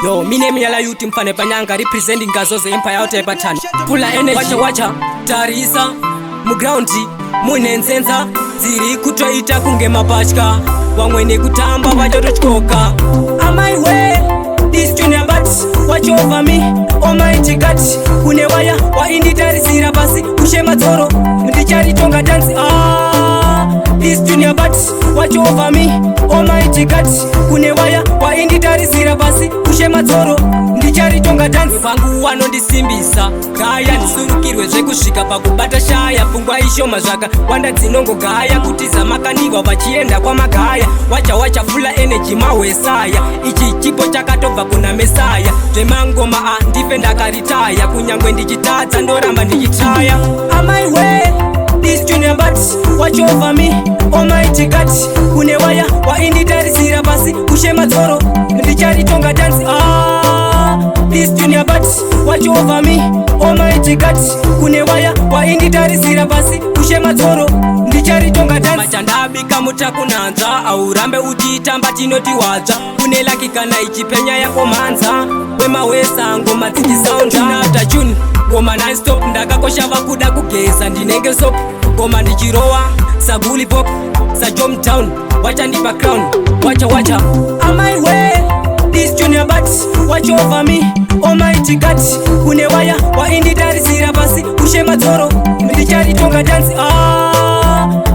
Yo, my name yala youth mfane panyanga representing Gazoze Empire out here patani. Pula energy wacha tarisa mu ground mune nsenza ziri kutoita kunge mapashka wamwene kutamba vachotochikoka. On my way this junior but watch over me almighty God kune waya wa inditarisira basi kushema toro ndichari tonga dance. This junior but watch over me almighty God kune waya wa inditarisira basi kushema toro ndichari tonga dance. Pangu wano ndisimbisa gaya ndisurukirwe zvekusvika pakubata shaya pfungwa ishoma zvaka wanda dzinongo gaya kutiza makaniwa vachienda kwamagaya wacha fula energy mahwesaya ichi chipo chakatobva kuna mesaya zvemangoma ndife ndakaritaya kunyangwe ndichitadza ndoramba ndichitaya. On my way this junior but watch over me almighty God kune waya wainditarisira basi kushema dzoro ndicharitonga dance. This junior but watch over me almighty God kune waya wainditarisira basi kushema dzoro ndicharitonga dance. Machandabika mutakunanza aurambe uchitamba chinotiwadza kune laki kana ichipenya yako manza wemawesa ngoma dzichisaunda after June ngoma non-stop ndakakosha vakuda kugeza ndinenge sop ngoma ndichirowa saguli pop sajomtown wachandipa crown wacha. On my way this junior but watch over me almighty God kune waya wainditarisira basi kushema dzoro ndicharitonga dance.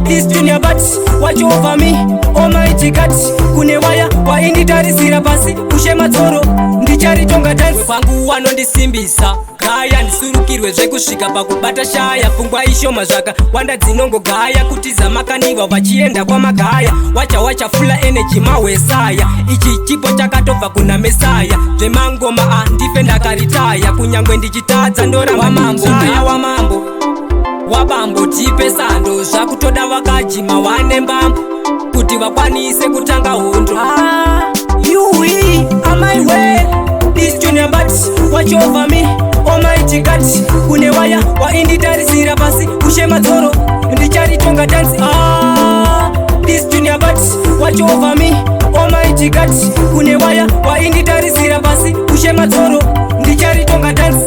This junior but watch over me almighty God kune waya wainditarisira basi kushema dzoro ndicharitonga dance. Pangu wano ndisimbisa gaya ndisurukirwe zvekusvika pakubata shaya pfungwa ishoma zvaka wanda dzinongo gaya kutiza makaniwa vachienda kwamagaya wacha fula energy mahwesaya ichi chipo chakatobva kuna mesaya zvemangoma ndife ndakaritaya kunyangwe ndichitadza ndoramba mambo aya wamambo wabambo tipe sando zvakutoda vakajima wane mbambo kuti vakwanise kutanga hondo. On my way this junior but watch over me almighty God kune waya wainditarisira basi kushema dzoro ndicharitonga dance. This junior but watch over me almighty God kune waya wainditarisira basi kushema dzoro ndicharitonga dance.